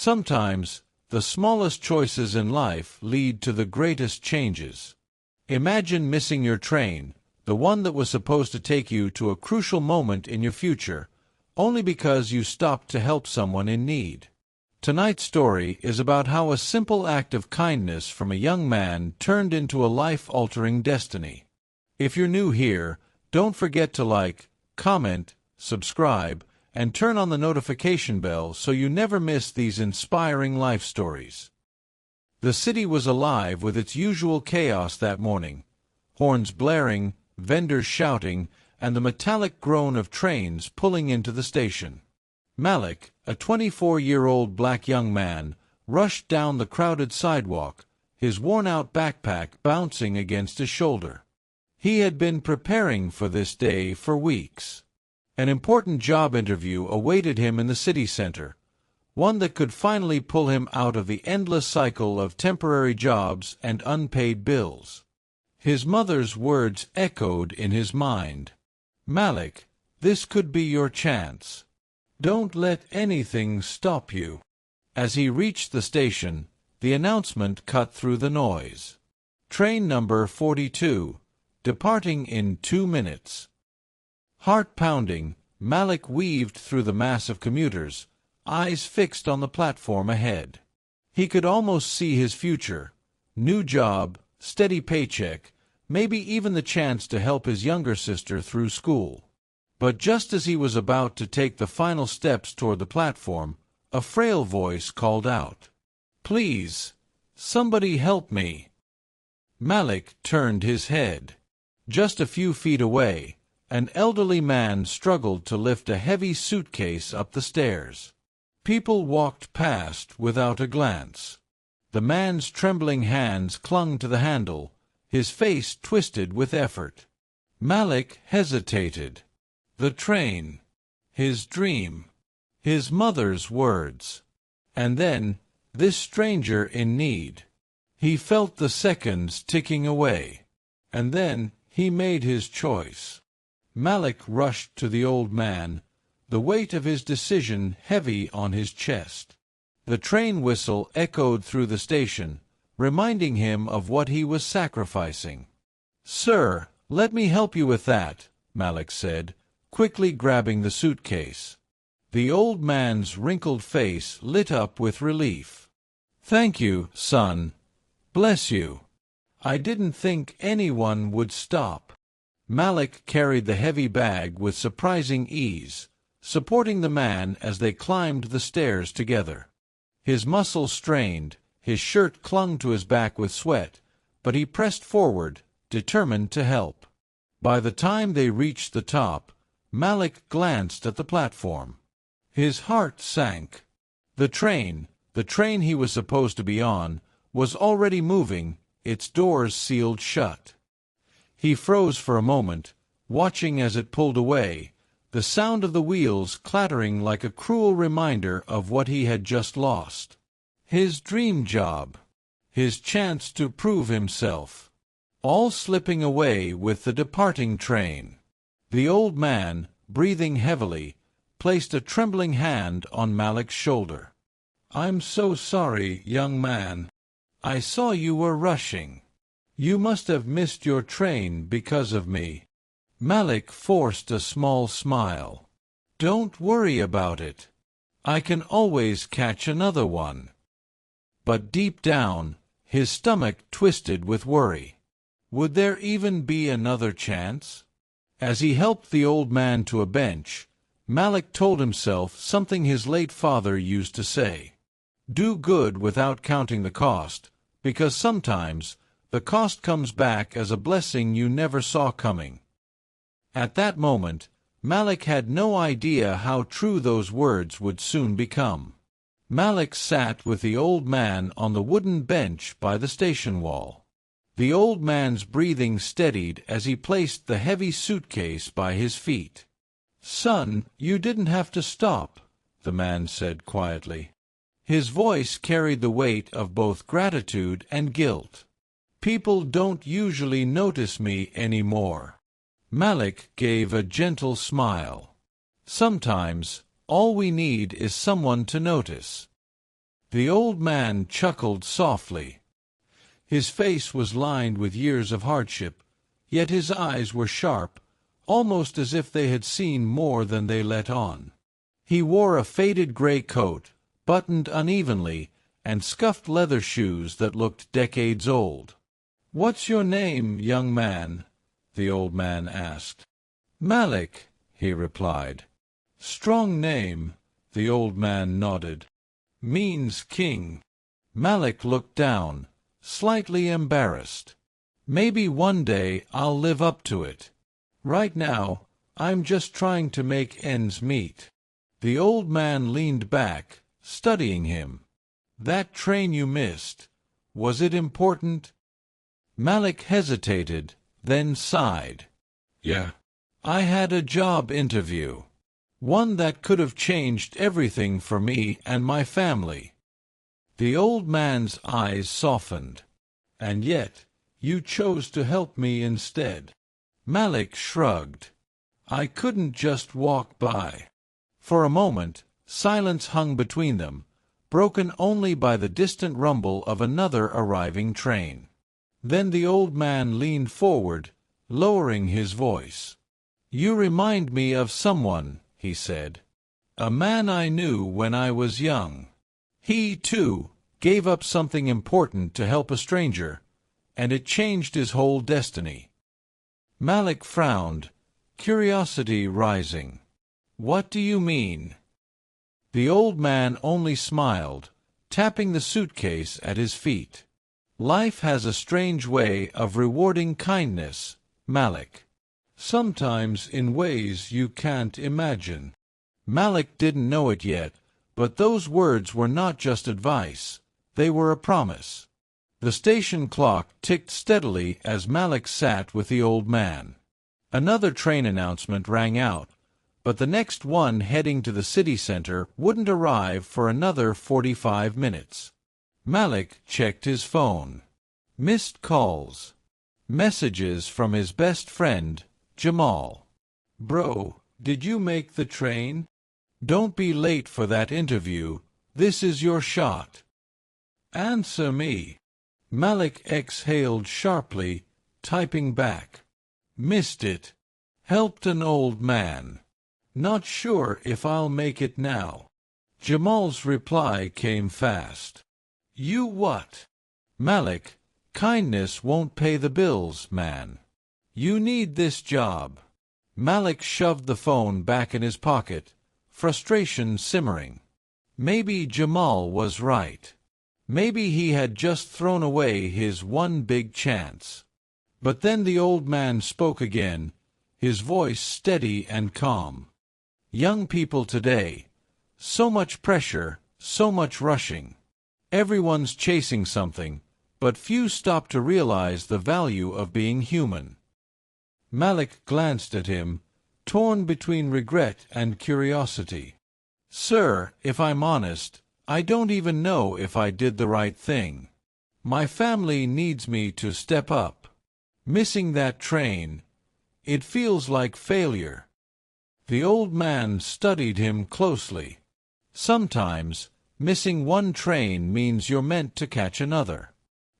Sometimes, the smallest choices in life lead to the greatest changes. Imagine missing your train, the one that was supposed to take you to a crucial moment in your future, only because you stopped to help someone in need. Tonight's story is about how a simple act of kindness from a young man turned into a life-altering destiny. If you're new here, don't forget to like, comment, subscribe, and turn on the notification bell so you never miss these inspiring life stories. The city was alive with its usual chaos that morning. Horns blaring, vendors shouting, and the metallic groan of trains pulling into the station. Malik, a 24-year-old black young man, rushed down the crowded sidewalk, his worn-out backpack bouncing against his shoulder. He had been preparing for this day for weeks. An important job interview awaited him in the city center, one that could finally pull him out of the endless cycle of temporary jobs and unpaid bills. His mother's words echoed in his mind. "Malik, this could be your chance. Don't let anything stop you." As he reached the station, the announcement cut through the noise. Train number 42, departing in 2 minutes. Heart-pounding, Malik weaved through the mass of commuters, eyes fixed on the platform ahead. He could almost see his future: new job, steady paycheck, maybe even the chance to help his younger sister through school. But just as he was about to take the final steps toward the platform, a frail voice called out, "Please, somebody help me." Malik turned his head. Just a few feet away, an elderly man struggled to lift a heavy suitcase up the stairs. People walked past without a glance. The man's trembling hands clung to the handle, his face twisted with effort. Malik hesitated. The train, his dream, his mother's words, and then this stranger in need. He felt the seconds ticking away, and then he made his choice. Malik rushed to the old man, the weight of his decision heavy on his chest. The train whistle echoed through the station, reminding him of what he was sacrificing. "Sir, let me help you with that," Malik said, quickly grabbing the suitcase. The old man's wrinkled face lit up with relief. "Thank you, son. Bless you. I didn't think anyone would stop." Malik carried the heavy bag with surprising ease, supporting the man as they climbed the stairs together. His muscles strained, his shirt clung to his back with sweat, but he pressed forward, determined to help. By the time they reached the top, Malik glanced at the platform. His heart sank. The train he was supposed to be on, was already moving, its doors sealed shut. He froze for a moment, watching as it pulled away, the sound of the wheels clattering like a cruel reminder of what he had just lost. His dream job, his chance to prove himself, all slipping away with the departing train. The old man, breathing heavily, placed a trembling hand on Malik's shoulder. "I'm so sorry, young man. I saw you were rushing. You must have missed your train because of me." Malik forced a small smile. "Don't worry about it. I can always catch another one." But deep down, his stomach twisted with worry. Would there even be another chance? As he helped the old man to a bench, Malik told himself something his late father used to say: "Do good without counting the cost, because sometimes the cost comes back as a blessing you never saw coming." At that moment, Malik had no idea how true those words would soon become. Malik sat with the old man on the wooden bench by the station wall. The old man's breathing steadied as he placed the heavy suitcase by his feet. "Son, you didn't have to stop," the man said quietly. His voice carried the weight of both gratitude and guilt. "People don't usually notice me anymore." Malik gave a gentle smile. Sometimes, all we need is someone to notice. The old man chuckled softly. His face was lined with years of hardship, yet his eyes were sharp, almost as if they had seen more than they let on. He wore a faded gray coat, buttoned unevenly, and scuffed leather shoes that looked decades old. "What's your name, young man?" the old man asked. "Malik," he replied. "Strong name," the old man nodded. "Means king." Malik looked down, slightly embarrassed. "Maybe one day I'll live up to it. Right now, I'm just trying to make ends meet." The old man leaned back, studying him. "That train you missed, was it important?" Malik hesitated, then sighed. "Yeah. I had a job interview. One that could have changed everything for me and my family." The old man's eyes softened. "And yet, you chose to help me instead." Malik shrugged. "I couldn't just walk by." For a moment, silence hung between them, broken only by the distant rumble of another arriving train. Then the old man leaned forward, lowering his voice. "You remind me of someone," he said. "A man I knew when I was young. He, too, gave up something important to help a stranger, and it changed his whole destiny." Malik frowned, curiosity rising. "What do you mean?" The old man only smiled, tapping the suitcase at his feet. "Life has a strange way of rewarding kindness, Malik. Sometimes in ways you can't imagine." Malik didn't know it yet, but those words were not just advice, they were a promise. The station clock ticked steadily as Malik sat with the old man. Another train announcement rang out, but the next one heading to the city center wouldn't arrive for another 45 minutes. Malik checked his phone. Missed calls. Messages from his best friend, Jamal. "Bro, did you make the train? Don't be late for that interview. This is your shot. Answer me." Malik exhaled sharply, typing back. "Missed it. Helped an old man. Not sure if I'll make it now." Jamal's reply came fast. "You what?" "Malik, kindness won't pay the bills, man. You need this job." Malik shoved the phone back in his pocket, frustration simmering. Maybe Jamal was right. Maybe he had just thrown away his one big chance. But then the old man spoke again, his voice steady and calm. "Young people today, so much pressure, so much rushing. Everyone's chasing something, but few stop to realize the value of being human." Malik glanced at him, torn between regret and curiosity. "Sir, if I'm honest, I don't even know if I did the right thing. My family needs me to step up. Missing that train, it feels like failure." The old man studied him closely. "Sometimes, missing one train means you're meant to catch another.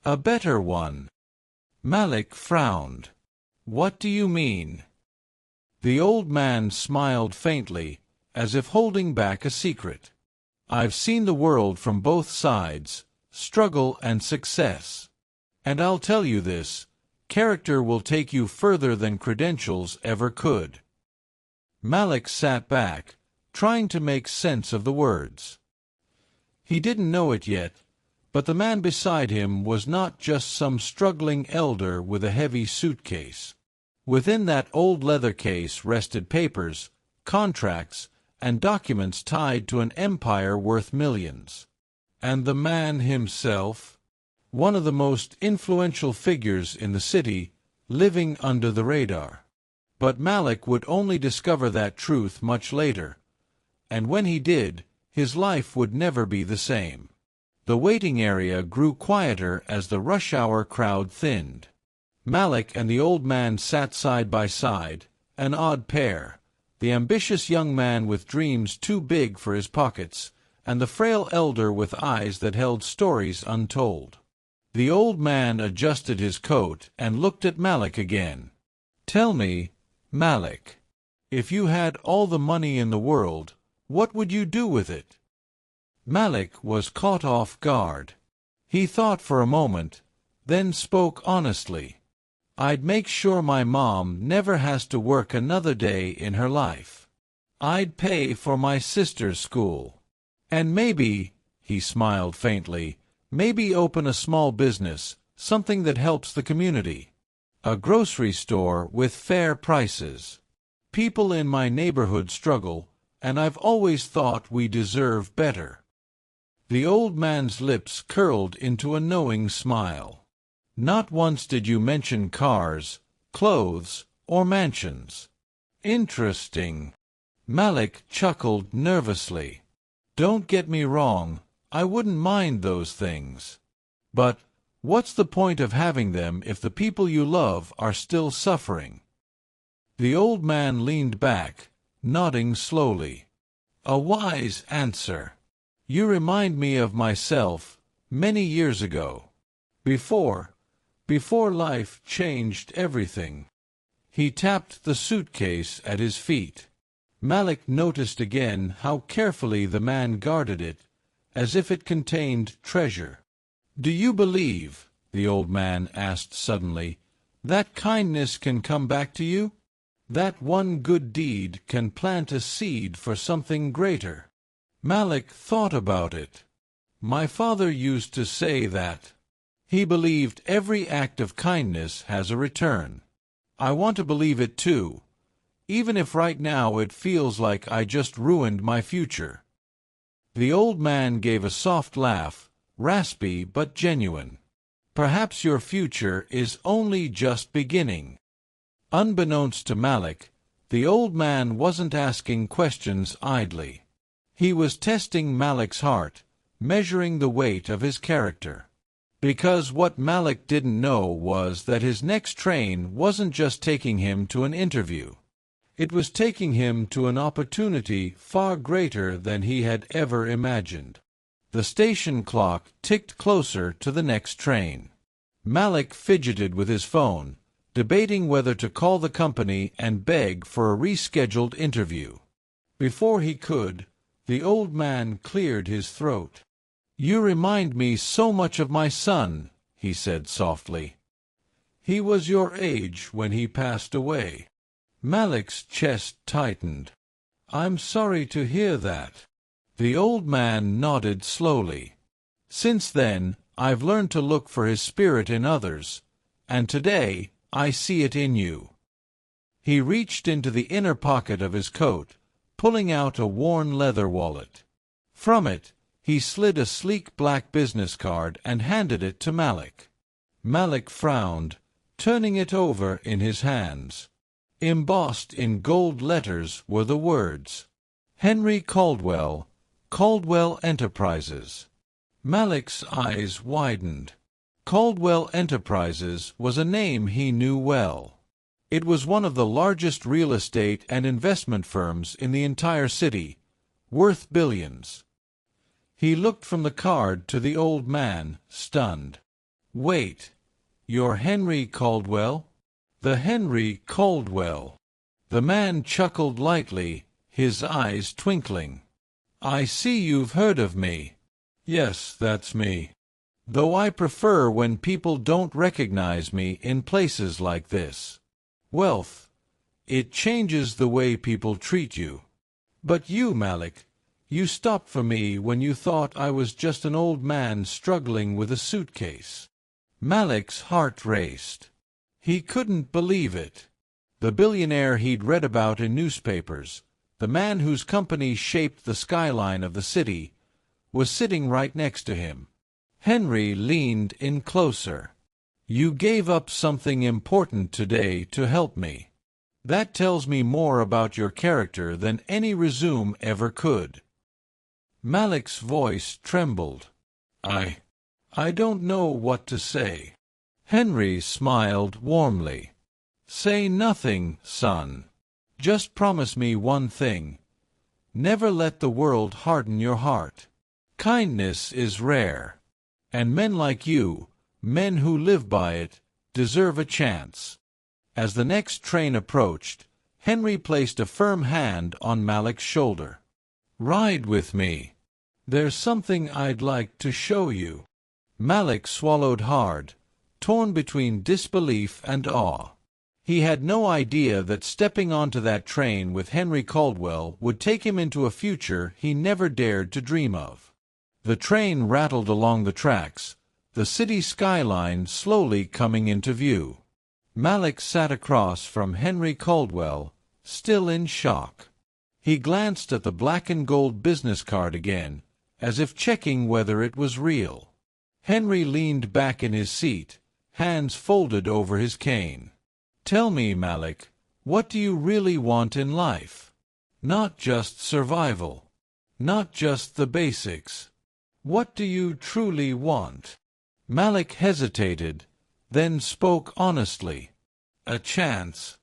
A better one." Malik frowned. "What do you mean?" The old man smiled faintly, as if holding back a secret. "I've seen the world from both sides, struggle and success. And I'll tell you this, character will take you further than credentials ever could." Malik sat back, trying to make sense of the words. He didn't know it yet, but the man beside him was not just some struggling elder with a heavy suitcase. Within that old leather case rested papers, contracts, and documents tied to an empire worth millions. And the man himself, one of the most influential figures in the city, living under the radar. But Malik would only discover that truth much later, and when he did, his life would never be the same. The waiting area grew quieter as the rush hour crowd thinned. Malik and the old man sat side by side, an odd pair, the ambitious young man with dreams too big for his pockets, and the frail elder with eyes that held stories untold. The old man adjusted his coat and looked at Malik again. "Tell me, Malik, if you had all the money in the world, what would you do with it?" Malik was caught off guard. He thought for a moment, then spoke honestly. "I'd make sure my mom never has to work another day in her life. I'd pay for my sister's school. And maybe," he smiled faintly, "maybe open a small business, something that helps the community. A grocery store with fair prices. People in my neighborhood struggle, and I've always thought we deserve better." The old man's lips curled into a knowing smile. "Not once did you mention cars, clothes, or mansions." "Interesting." Malik chuckled nervously. "Don't get me wrong, I wouldn't mind those things. But what's the point of having them if the people you love are still suffering?" The old man leaned back, nodding slowly. "A wise answer. You remind me of myself, many years ago. Before life changed everything." He tapped the suitcase at his feet. Malik noticed again how carefully the man guarded it, as if it contained treasure. "Do you believe," the old man asked suddenly, "that kindness can come back to you? That one good deed can plant a seed for something greater?" Malik thought about it. "My father used to say that. He believed every act of kindness has a return. I want to believe it too, even if right now it feels like I just ruined my future." The old man gave a soft laugh, raspy but genuine. "Perhaps your future is only just beginning." Unbeknownst to Malik, the old man wasn't asking questions idly. He was testing Malik's heart, measuring the weight of his character. Because what Malik didn't know was that his next train wasn't just taking him to an interview. It was taking him to an opportunity far greater than he had ever imagined. The station clock ticked closer to the next train. Malik fidgeted with his phone, debating whether to call the company and beg for a rescheduled interview. Before he could, the old man cleared his throat. "You remind me so much of my son," he said softly. "He was your age when he passed away." Malik's chest tightened. "I'm sorry to hear that." The old man nodded slowly. "Since then, I've learned to look for his spirit in others, and today I see it in you." He reached into the inner pocket of his coat, pulling out a worn leather wallet. From it, he slid a sleek black business card and handed it to Malik. Malik frowned, turning it over in his hands. Embossed in gold letters were the words, "Henry Caldwell, Caldwell Enterprises." Malik's eyes widened. Caldwell Enterprises was a name he knew well. It was one of the largest real estate and investment firms in the entire city, worth billions. He looked from the card to the old man, stunned. "Wait, you're Henry Caldwell?" "The Henry Caldwell." The man chuckled lightly, his eyes twinkling. "I see you've heard of me." "Yes, that's me. Though I prefer when people don't recognize me in places like this. Wealth, it changes the way people treat you. But you, Malik, you stopped for me when you thought I was just an old man struggling with a suitcase." Malik's heart raced. He couldn't believe it. The billionaire he'd read about in newspapers, the man whose company shaped the skyline of the city, was sitting right next to him. Henry leaned in closer. "You gave up something important today to help me. That tells me more about your character than any resume ever could." Malik's voice trembled. I don't know what to say." Henry smiled warmly. "Say nothing, son. Just promise me one thing. Never let the world harden your heart. Kindness is rare. And men like you, men who live by it, deserve a chance. As the next train approached, Henry placed a firm hand on Malik's shoulder. Ride with me. There's something I'd like to show you. Malik swallowed hard, torn between disbelief and awe. He had no idea that stepping onto that train with Henry Caldwell would take him into a future he never dared to dream of. The train rattled along the tracks, the city skyline slowly coming into view. Malik sat across from Henry Caldwell, still in shock. He glanced at the black and gold business card again, as if checking whether it was real. Henry leaned back in his seat, hands folded over his cane. Tell me, Malik, what do you really want in life? Not just survival. Not just the basics. What do you truly want? Malik hesitated, then spoke honestly. A chance.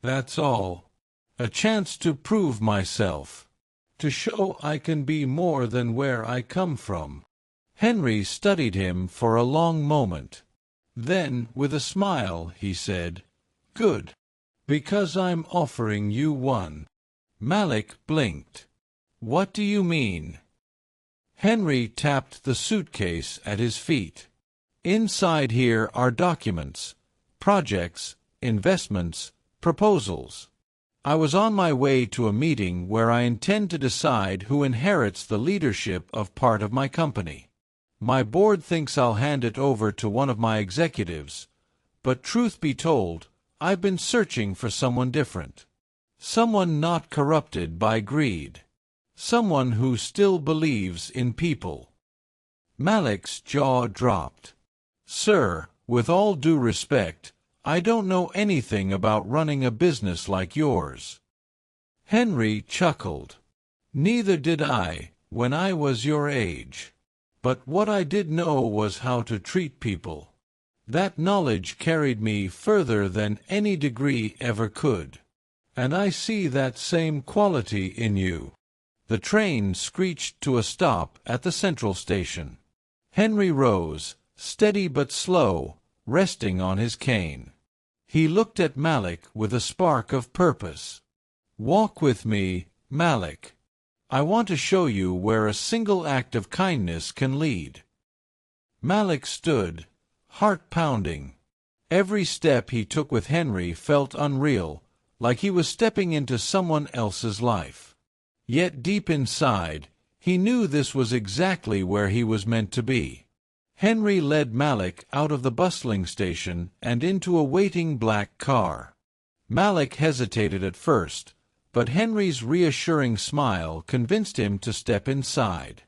That's all. A chance to prove myself. To show I can be more than where I come from. Henry studied him for a long moment. Then, with a smile, he said, Good. Because I'm offering you one. Malik blinked. What do you mean? Henry tapped the suitcase at his feet. Inside here are documents, projects, investments, proposals. I was on my way to a meeting where I intend to decide who inherits the leadership of part of my company. My board thinks I'll hand it over to one of my executives, but truth be told, I've been searching for someone different. Someone not corrupted by greed. Someone who still believes in people. Malik's jaw dropped. Sir, with all due respect, I don't know anything about running a business like yours. Henry chuckled. Neither did I, when I was your age. But what I did know was how to treat people. That knowledge carried me further than any degree ever could. And I see that same quality in you. The train screeched to a stop at the central station. Henry rose, steady but slow, resting on his cane. He looked at Malik with a spark of purpose. Walk with me, Malik. I want to show you where a single act of kindness can lead. Malik stood, heart pounding. Every step he took with Henry felt unreal, like he was stepping into someone else's life. Yet deep inside, he knew this was exactly where he was meant to be. Henry led Malik out of the bustling station and into a waiting black car. Malik hesitated at first, but Henry's reassuring smile convinced him to step inside.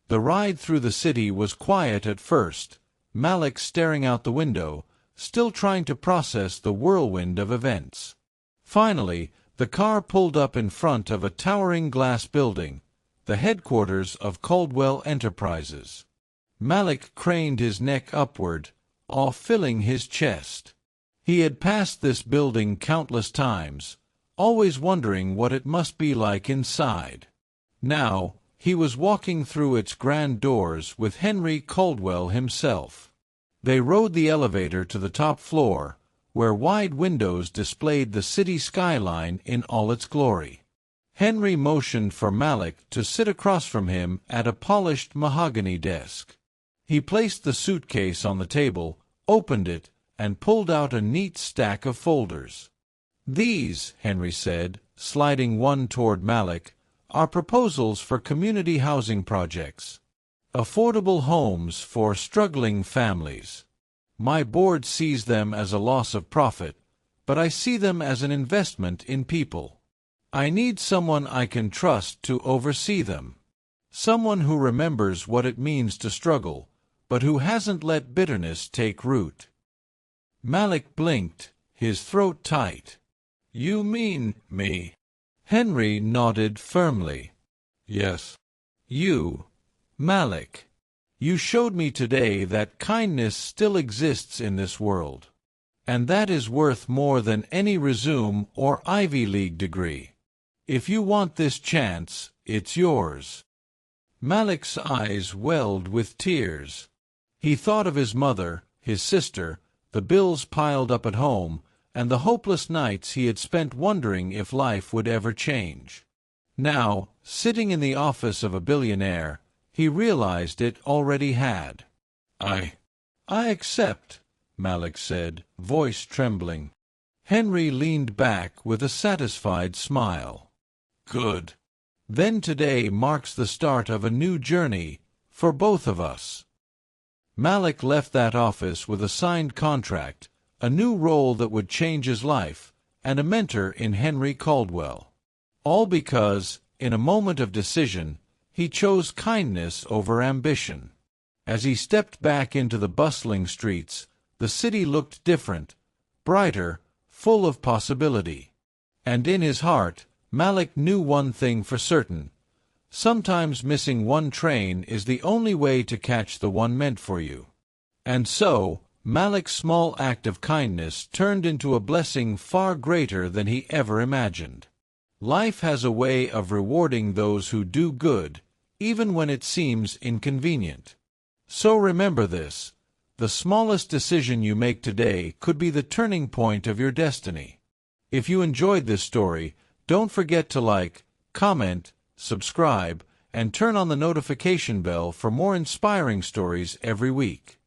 The ride through the city was quiet at first, Malik staring out the window, still trying to process the whirlwind of events. Finally, the car pulled up in front of a towering glass building, the headquarters of Caldwell Enterprises. Malik craned his neck upward, awe filling his chest. He had passed this building countless times, always wondering what it must be like inside. Now, he was walking through its grand doors with Henry Caldwell himself. They rode the elevator to the top floor, where wide windows displayed the city skyline in all its glory. Henry motioned for Malik to sit across from him at a polished mahogany desk. He placed the suitcase on the table, opened it, and pulled out a neat stack of folders. These, Henry said, sliding one toward Malik, are proposals for community housing projects. Affordable homes for struggling families. My board sees them as a loss of profit, but I see them as an investment in people. I need someone I can trust to oversee them. Someone who remembers what it means to struggle, but who hasn't let bitterness take root. Malik blinked, his throat tight. You mean me? Henry nodded firmly. Yes. You, Malik. You showed me today that kindness still exists in this world. And that is worth more than any resume or Ivy League degree. If you want this chance, it's yours. Malik's eyes welled with tears. He thought of his mother, his sister, the bills piled up at home, and the hopeless nights he had spent wondering if life would ever change. Now, sitting in the office of a billionaire, he realized it already had. I accept, Malik said, voice trembling. Henry leaned back with a satisfied smile. Good. Then today marks the start of a new journey for both of us. Malik left that office with a signed contract, a new role that would change his life, and a mentor in Henry Caldwell. All because, in a moment of decision, he chose kindness over ambition. As he stepped back into the bustling streets, the city looked different, brighter, full of possibility. And in his heart, Malik knew one thing for certain. Sometimes missing one train is the only way to catch the one meant for you. And so, Malik's small act of kindness turned into a blessing far greater than he ever imagined. Life has a way of rewarding those who do good, even when it seems inconvenient. So remember this: the smallest decision you make today could be the turning point of your destiny. If you enjoyed this story, don't forget to like, comment, subscribe, and turn on the notification bell for more inspiring stories every week.